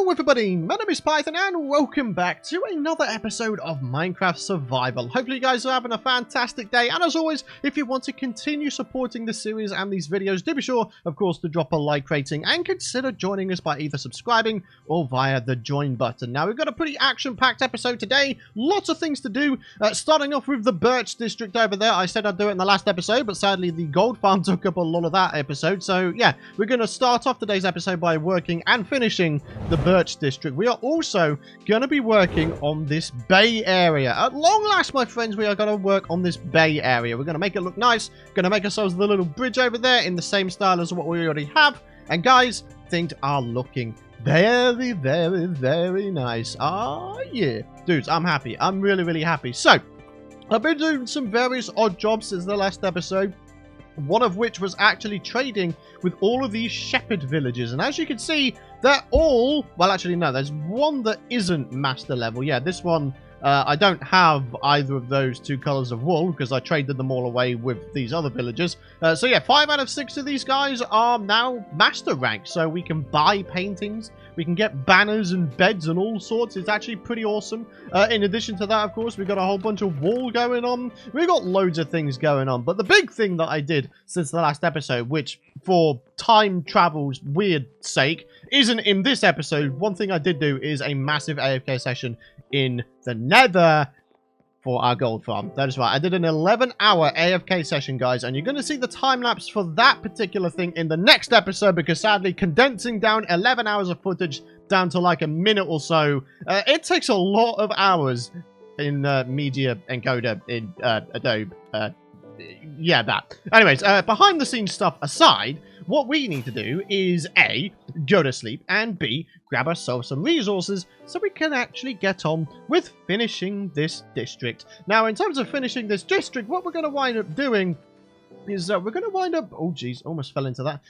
Hello everybody, my name is Python and welcome back to another episode of Minecraft Survival. Hopefully you guys are having a fantastic day, and as always, if you want to continue supporting this series and these videos, do be sure, of course, to drop a like rating and consider joining us by either subscribing or via the join button. Now, we've got a pretty action-packed episode today, lots of things to do, starting off with the Birch District over there. I said I'd do it in the last episode, but sadly the gold farm took up a lot of that episode, so yeah, we're going to start off today's episode by working and finishing the Birch District. We are also going to be working on this bay area. At long last, my friends, we are going to work on this bay area. We're going to make it look nice. Going to make ourselves the little bridge over there in the same style as what we already have. And guys, things are looking very, very, very nice. Ah, yeah. Dudes, I'm happy. I'm really, really happy. So, I've been doing some various odd jobs since the last episode. One of which was actually trading with all of these shepherd villages. And as you can see, they're all... Well, actually, no. There's one that isn't master level. Yeah, this one... I don't have either of those two colors of wool because I traded them all away with these other villagers. So yeah, 5 out of 6 of these guys are now master rank. So we can buy paintings, we can get banners and beds and all sorts. It's actually pretty awesome. In addition to that, of course, we've got a whole bunch of wool going on. We've got loads of things going on. But the big thing that I did since the last episode, which for time travel's weird sake isn't in this episode, one thing I did do is a massive AFK session in the Nether for our gold farm. That is right. I did an 11-hour AFK session, guys, and you're going to see the time-lapse for that particular thing in the next episode because, sadly, condensing down 11 hours of footage down to like a minute or so, it takes a lot of hours in Media Encoder in Adobe. Yeah, that. Anyways, behind the scenes stuff aside, what we need to do is A, go to sleep, and B, grab ourselves some resources so we can actually get on with finishing this district. Now, in terms of finishing this district, what we're going to wind up doing is we're going to wind up... Oh, geez, almost fell into that.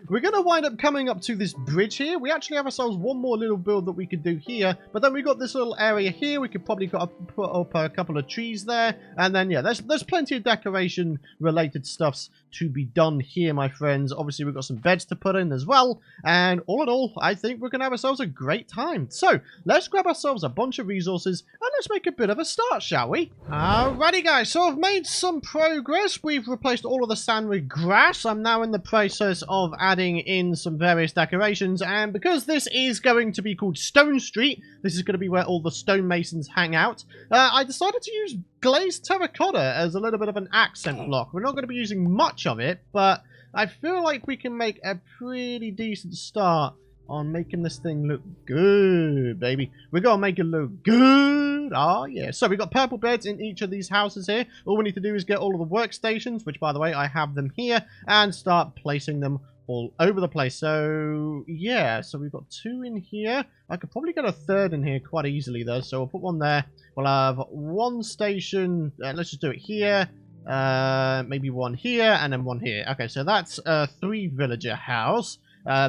We're going to wind up coming up to this bridge here. We actually have ourselves one more little build that we could do here, but then we got this little area here. We could probably put up a couple of trees there, and then, yeah, there's plenty of decoration-related stuffs to be done here, my friends. Obviously, we've got some beds to put in as well, and all in all, I think we're going to have ourselves a great time. So, let's grab ourselves a bunch of resources, and let's make a bit of a start, shall we? Alrighty, guys, so I've made some progress. We've replaced all of the sand with grass. I'm now in the process of adding in some various decorations, and because this is going to be called Stone Street, this is going to be where all the stonemasons hang out, I decided to use glazed terracotta as a little bit of an accent block. We're not going to be using much of it, but I feel like we can make a pretty decent start on making this thing look good, baby. We're going to make it look good. Oh, yeah. So we've got purple beds in each of these houses here. All we need to do is get all of the workstations, which, by the way, I have them here, and start placing them all over the place. So, yeah. So we've got 2 in here. I could probably get a 3rd in here quite easily, though. So we'll put one there. We'll have 1 station. Let's just do it here. Maybe 1 here, and then 1 here. Okay, so that's a 3-villager house.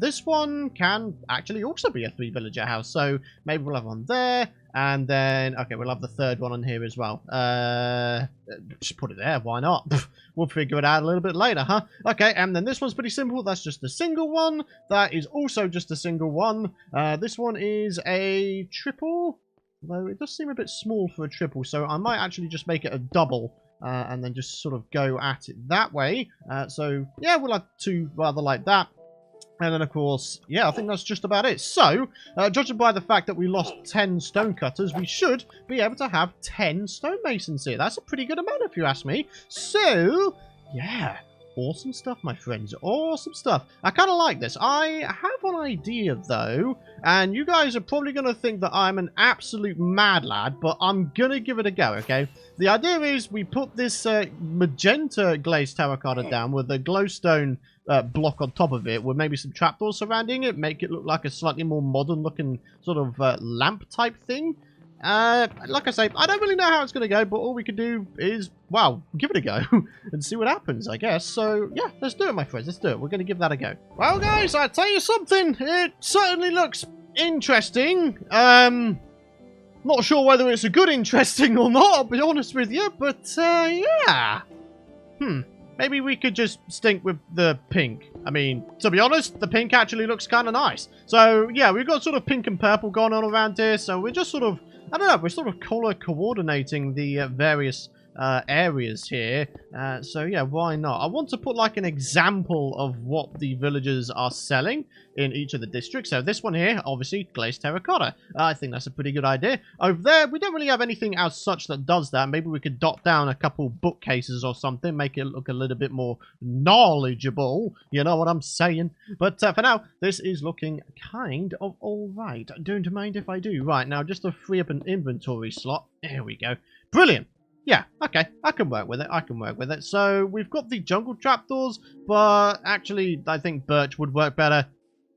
This one can actually also be a 3-villager house, so maybe we'll have one there, and then, okay, we'll have the 3rd one on here as well. Just put it there, why not? We'll figure it out a little bit later, huh? Okay, and then this one's pretty simple. That's just a single one. That is also just a single one. This one is a triple, though it does seem a bit small for a triple, so I might actually just make it a double. And then just sort of go at it that way. So, yeah, we'll have 2 rather like that. And then, of course, yeah, I think that's just about it. So, judging by the fact that we lost 10 stonecutters, we should be able to have 10 stonemasons here. That's a pretty good amount, if you ask me. So, yeah, awesome stuff, my friends. Awesome stuff. I kind of like this. I have an idea, though, and you guys are probably going to think that I'm an absolute mad lad, but I'm going to give it a go, okay? The idea is we put this magenta glazed terracotta down with a glowstone block on top of it with maybe some trapdoors surrounding it, make it look like a slightly more modern looking sort of lamp type thing. Like I say, I don't really know how it's going to go, but all we can do is, well, give it a go and see what happens, I guess. So, yeah, let's do it, my friends. Let's do it. We're going to give that a go. Well, guys, I'll tell you something. It certainly looks interesting. Not sure whether it's a good interesting or not, I'll be honest with you, but, yeah. Maybe we could just stink with the pink. I mean, to be honest, the pink actually looks kind of nice. So, yeah, we've got sort of pink and purple going on around here. So we're just sort of, I don't know, we're sort of color coordinating the various areas here. So, yeah, why not? I want to put like an example of what the villagers are selling in each of the districts. So this one here, obviously, glazed terracotta. I think that's a pretty good idea. Over there, we don't really have anything as such that does that. Maybe we could dot down a couple bookcases or something, make it look a little bit more knowledgeable. You know what I'm saying? But for now, this is looking kind of all right. Don't mind if I do. Right, now just to free up an inventory slot. There we go. Brilliant. Yeah, okay, I can work with it, I can work with it. So, we've got the jungle trapdoors, but actually, I think birch would work better,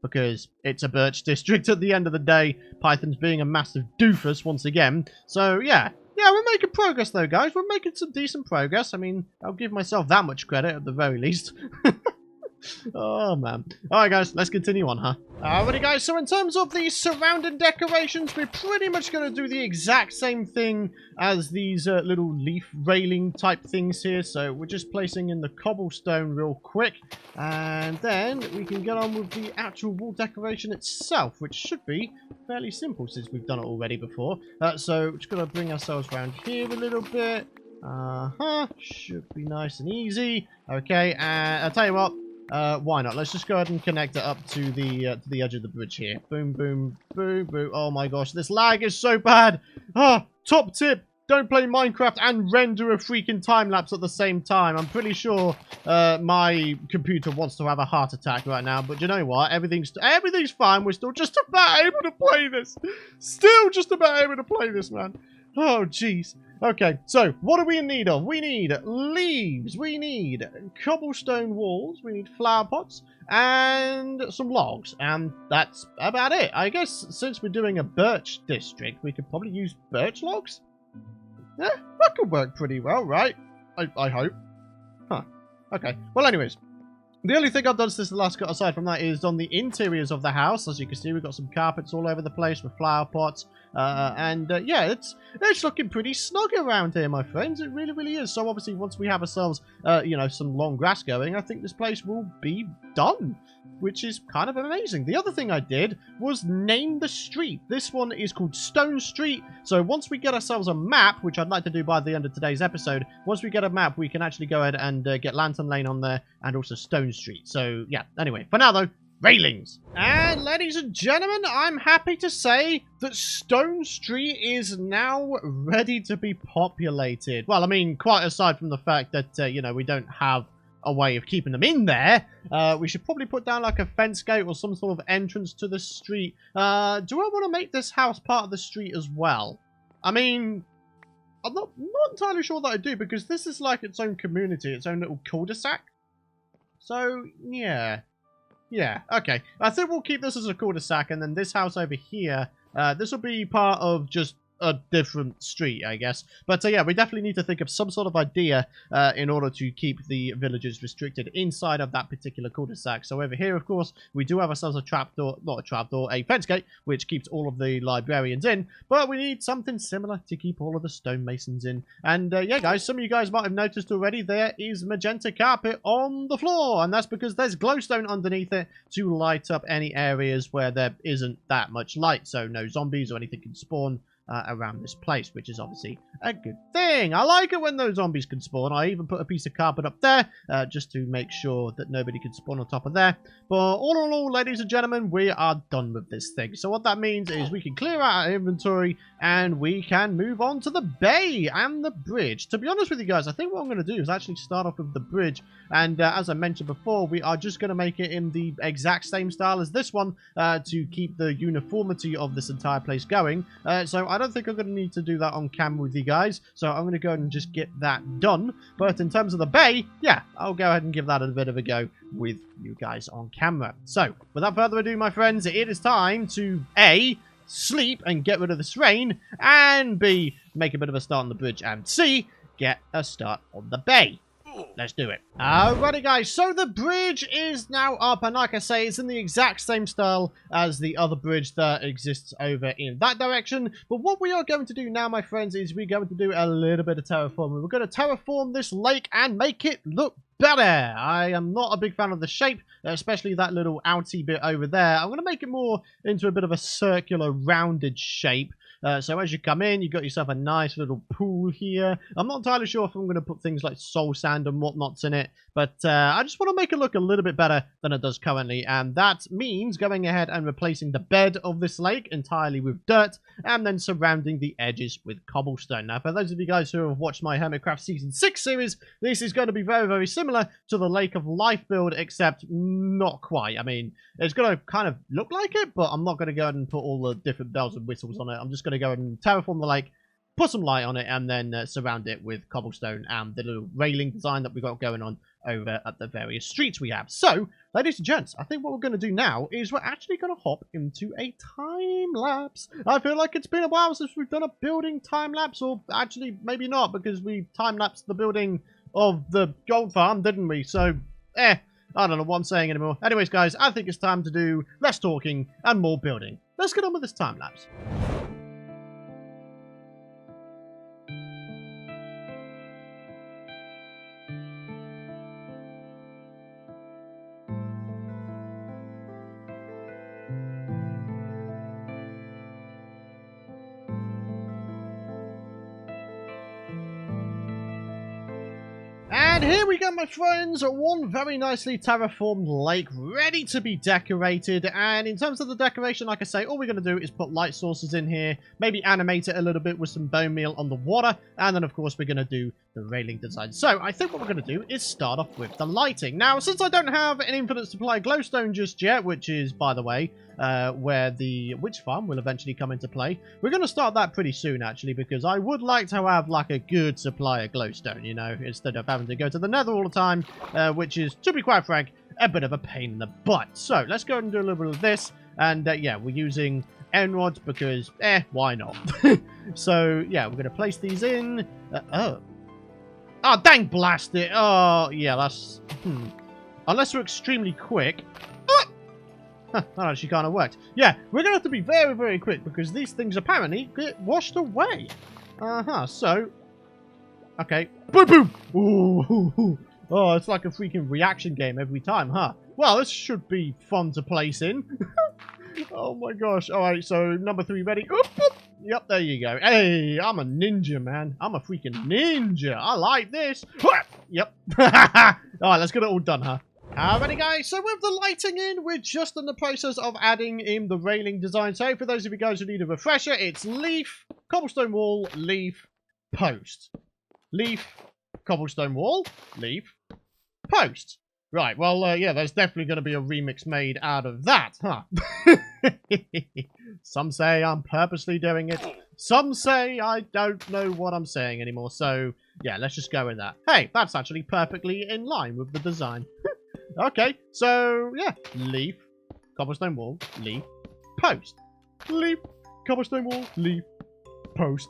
because it's a birch district at the end of the day. Python's being a massive doofus once again. So, yeah. Yeah, we're making progress, though, guys. We're making some decent progress. I mean, I'll give myself that much credit, at the very least. Oh, man. Alright, guys, let's continue on, huh? Alrighty, guys, so in terms of the surrounding decorations, we're pretty much going to do the exact same thing as these little leaf railing type things here. So we're just placing in the cobblestone real quick, and then we can get on with the actual wall decoration itself, which should be fairly simple since we've done it already before. So we're just going to bring ourselves around here a little bit. Should be nice and easy. Okay, and I'll tell you what. Why not? Let's just go ahead and connect it up to the edge of the bridge here. Boom, boom, boom, boom. Oh my gosh, this lag is so bad. Top tip. Don't play Minecraft and render a freaking time-lapse at the same time. I'm pretty sure my computer wants to have a heart attack right now. But you know what? Everything's fine. We're still just about able to play this. Still just about able to play this, man. Oh, jeez. Okay, so what are we in need of? We need leaves, we need cobblestone walls, we need flower pots, and some logs. And that's about it. I guess since we're doing a birch district, we could probably use birch logs? Yeah, that could work pretty well, right? I hope. Huh. Okay, well anyways. The only thing I've done since the last cut, aside from that, is on the interiors of the house. As you can see, we've got some carpets all over the place with flower pots. Yeah, it's looking pretty snug around here, my friends. It really, really is. So obviously, once we have ourselves, you know, some long grass going, I think this place will be done, which is kind of amazing. The other thing I did was name the street. This one is called Stone Street. So once we get ourselves a map, which I'd like to do by the end of today's episode, once we get a map, we can actually go ahead and get Lantern Lane on there and also Stone Street. So yeah, anyway, for now though, railings. And ladies and gentlemen, I'm happy to say that Stone Street is now ready to be populated. Well, I mean, quite aside from the fact that, you know, we don't have a way of keeping them in there, we should probably put down like a fence gate or some sort of entrance to the street. Do I want to make this house part of the street as well? I mean, I'm not entirely sure that I do, because this is like its own community, its own little cul-de-sac. So, yeah. Yeah, okay. I think we'll keep this as a cul-de-sac, and then this house over here, this will be part of just a different street, I guess. But yeah, we definitely need to think of some sort of idea in order to keep the villagers restricted inside of that particular cul-de-sac. So over here, of course, we do have ourselves a trapdoor, not a trapdoor, a fence gate, which keeps all of the librarians in. But we need something similar to keep all of the stonemasons in. And yeah, guys, some of you guys might have noticed already, there is magenta carpet on the floor. And that's because there's glowstone underneath it to light up any areas where there isn't that much light. So no zombies or anything can spawn around this place, which is obviously a good thing. I like it when those zombies can spawn. I even put a piece of carpet up there just to make sure that nobody can spawn on top of there. But all in all, ladies and gentlemen, we are done with this thing. So what that means is we can clear out our inventory and we can move on to the bay and the bridge. To be honest with you guys, I think what I'm going to do is actually start off with the bridge. And as I mentioned before, we are just going to make it in the exact same style as this one to keep the uniformity of this entire place going. So I don't think I'm going to need to do that on camera with you guys, so I'm going to go ahead and just get that done. But in terms of the bay, yeah, I'll go ahead and give that a bit of a go with you guys on camera. So without further ado, my friends, it is time to A, sleep and get rid of this rain, and B, make a bit of a start on the bridge, and C, get a start on the bay. Let's do it. Alrighty, guys, so the bridge is now up, and like I say, it's in the exact same style as the other bridge that exists over in that direction. But what we are going to do now, my friends, is we're going to do a little bit of terraforming. We're going to terraform this lake and make it look better. I am not a big fan of the shape, especially that little outy bit over there. I'm going to make it more into a bit of a circular, rounded shape. So as you come in, you've got yourself a nice little pool here. I'm not entirely sure if I'm going to put things like soul sand and whatnots in it, but I just want to make it look a little bit better than it does currently, and that means going ahead and replacing the bed of this lake entirely with dirt, and then surrounding the edges with cobblestone. Now, for those of you guys who have watched my Hermitcraft Season 6 series, this is going to be very, very similar to the Lake of Life build, except not quite. I mean, it's going to kind of look like it, but I'm not going to go ahead and put all the different bells and whistles on it. I'm just going to go ahead and terraform the lake, put some light on it, and then surround it with cobblestone and the little railing design that we've got going on over at the various streets we have. So, ladies and gents, I think what we're going to do now is we're actually going to hop into a time-lapse. I feel like it's been a while since we've done a building time-lapse, or actually maybe not, because we time-lapsed the building of the gold farm, didn't we? So, I don't know what I'm saying anymore. Anyways, guys, I think it's time to do less talking and more building. Let's get on with this time-lapse. And here we go, my friends, one very nicely terraformed lake ready to be decorated. And in terms of the decoration, like I say, all we're going to do is put light sources in here, maybe animate it a little bit with some bone meal on the water, and then of course we're going to do the railing design. So I think what we're going to do is start off with the lighting. Now, since I don't have an infinite supply of glowstone just yet, which is, by the way, where the witch farm will eventually come into play, we're going to start that pretty soon, actually, because I would like to have like a good supply of glowstone, you know, instead of having to go to the nether all the time, which is, to be quite frank, a bit of a pain in the butt. So let's go and do a little bit of this, and yeah, we're using end rods because why not? So yeah, we're going to place these in. Oh, dang blast it. Oh yeah, that's unless we're extremely quick. That actually kind of worked. Yeah, we're going to have to be very, very quick because these things apparently get washed away. So, okay. Boom, boom. Ooh. Oh, it's like a freaking reaction game every time, huh? Well, this should be fun to place in. Oh my gosh. All right, so number 3 ready. Oop, oop. Yep, there you go. Hey, I'm a ninja, man. I'm a freaking ninja. I like this. Yep. All right, let's get it all done, huh? Alrighty guys, so with the lighting in, we're just in the process of adding in the railing design. So for those of you guys who need a refresher, it's leaf, cobblestone wall, leaf, post. Leaf, cobblestone wall, leaf, post. Right, well, yeah, there's definitely going to be a remix made out of that, huh? Some say I'm purposely doing it. Some say I don't know what I'm saying anymore. So, yeah, let's just go with that. Hey, that's actually perfectly in line with the design. Okay, so, yeah. Leaf, cobblestone wall, leaf, post. Leaf, cobblestone wall, leaf, post.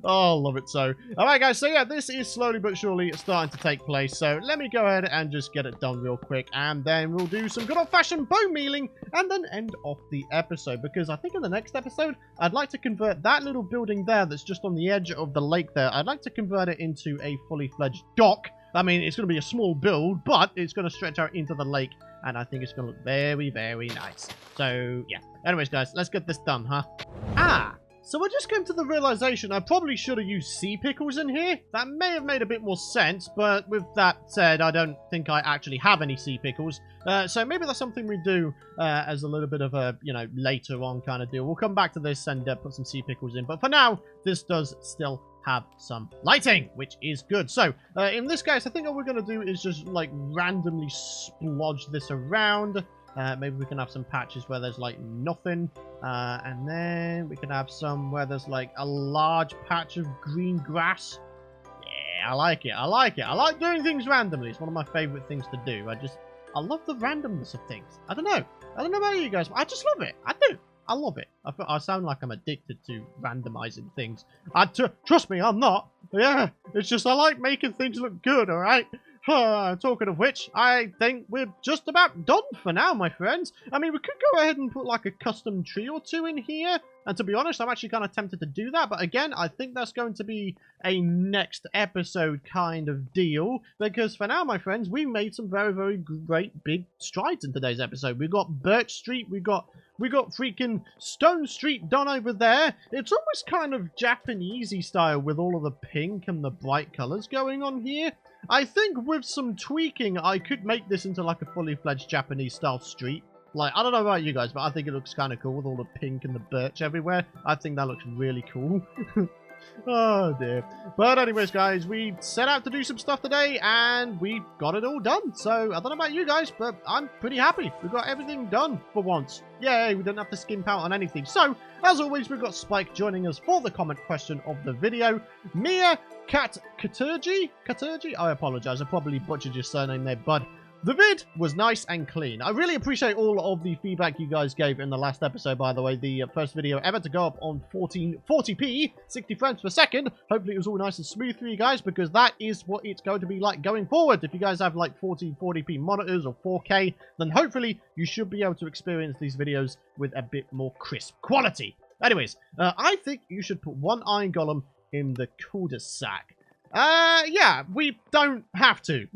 Oh, love it so. Alright, guys, so yeah, this is slowly but surely starting to take place. So let me go ahead and just get it done real quick. And then we'll do some good old-fashioned bone mealing and then end off the episode. Because I think in the next episode, I'd like to convert that little building there that's just on the edge of the lake there. I'd like to convert it into a fully-fledged dock. I mean, it's going to be a small build, but it's going to stretch out into the lake, and I think it's going to look very, very nice. So, yeah. Anyways, guys, let's get this done, huh? So I just came to the realization I probably should have used sea pickles in here. That may have made a bit more sense, but with that said, I don't think I actually have any sea pickles. So maybe that's something we do as a little bit of a, you know, later on kind of deal. We'll come back to this and put some sea pickles in. But for now, this does still have some lighting, which is good. So in this case, I think what we're going to do is just like randomly splodge this around. Maybe we can have some patches where there's like nothing, and then we can have some where there's like a large patch of green grass. Yeah, I like it. I like it. I like doing things randomly. It's one of my favorite things to do. I love the randomness of things. I don't know about you guys, but I just love it. I do. I love it. I sound like I'm addicted to randomizing things. Trust me, I'm not. Yeah, it's just I like making things look good, alright? Talking of which, I think we're just about done for now, my friends. I mean, we could go ahead and put like a custom tree or two in here. And to be honest, I'm actually kind of tempted to do that. But again, I think that's going to be a next episode kind of deal. Because for now, my friends, we made some very, very great big strides in today's episode. We got Birch Street. We got freaking Stone Street done over there. It's almost kind of Japanesey style with all of the pink and the bright colors going on here. I think with some tweaking, I could make this into like a fully fledged Japanese style street. Like, I don't know about you guys, but I think it looks kind of cool with all the pink and the birch everywhere. I think that looks really cool. Oh dear. But anyways, guys, we set out to do some stuff today and we got it all done. So I don't know about you guys, but I'm pretty happy. We got everything done for once. Yay, we didn't have to skimp out on anything. So as always, we've got Spike joining us for the comment question of the video. Mia Katurgi? I apologize. I probably butchered your surname there, bud. The vid was nice and clean. I really appreciate all of the feedback you guys gave in the last episode, by the way. The first video ever to go up on 1440p, 60 frames per second. Hopefully it was all nice and smooth for you guys, because that is what it's going to be like going forward. If you guys have like 1440p monitors or 4K, then hopefully you should be able to experience these videos with a bit more crisp quality. Anyways, I think you should put one iron golem in the cul-de-sac. Yeah, we don't have to.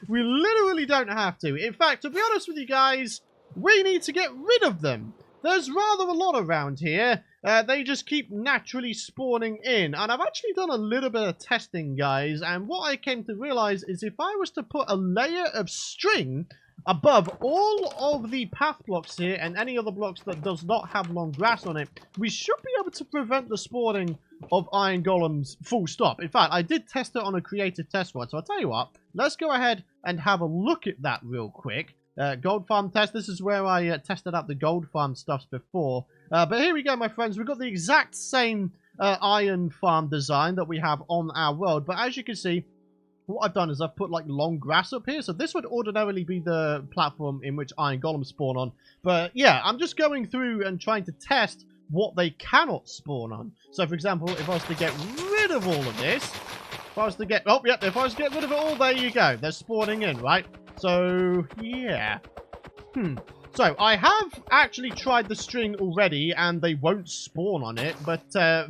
We literally don't have to. In fact, to be honest with you guys, we need to get rid of them. There's rather a lot around here. They just keep naturally spawning in. And I've actually done a little bit of testing, guys. And what I came to realize is if I was to put a layer of string above all of the path blocks here and any other blocks that does not have long grass on it, we should be able to prevent the spawning of iron golems full stop. In fact, I did test it on a creative test one, so I'll tell you what, let's go ahead and have a look at that real quick. Gold farm test, this is where I tested out the gold farm stuffs before. But here we go, my friends, we've got the exact same iron farm design that we have on our world, but as you can see, what I've done is I've put like long grass up here, so this would ordinarily be the platform in which iron golems spawn on. But yeah, I'm just going through and trying to test what they cannot spawn on. So for example, if I was to get rid of all of this, if I was to get rid of it all, there you go, they're spawning in, right? So yeah. So I have actually tried the string already and they won't spawn on it, but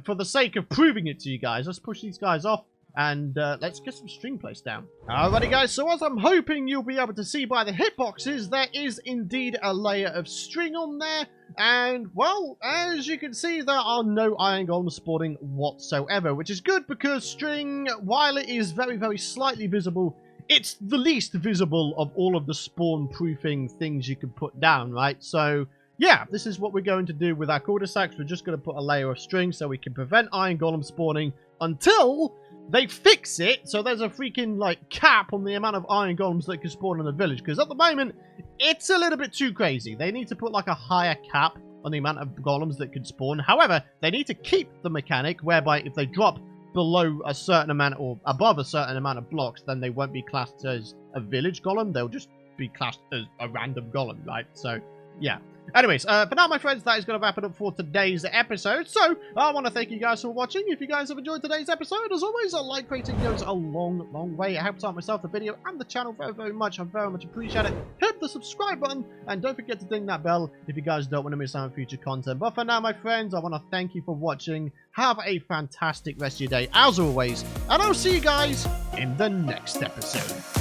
for the sake of proving it to you guys, let's push these guys off and let's get some string placed down. Alrighty guys, so as I'm hoping you'll be able to see by the hitboxes, there is indeed a layer of string on there. And, well, as you can see, there are no iron golems spawning whatsoever, which is good because string, while it is very, very slightly visible, it's the least visible of all of the spawn-proofing things you can put down, right? So, yeah, this is what we're going to do with our cul-de-sacs. We're just going to put a layer of string so we can prevent iron golem spawning until they fix it, so there's a freaking, like, cap on the amount of iron golems that can spawn in the village. Because at the moment, it's a little bit too crazy. They need to put, like, a higher cap on the amount of golems that can spawn. However, they need to keep the mechanic whereby if they drop below a certain amount or above a certain amount of blocks, then they won't be classed as a village golem. They'll just be classed as a random golem, right? So, yeah. Anyways, for now, my friends, that is going to wrap it up for today's episode. So, I want to thank you guys for watching. If you guys have enjoyed today's episode, as always, a like rating goes a long, long way. It helps out myself, the video, and the channel very, very much. I very much appreciate it. Hit the subscribe button, and don't forget to ding that bell if you guys don't want to miss out on future content. But for now, my friends, I want to thank you for watching. Have a fantastic rest of your day, as always, and I'll see you guys in the next episode.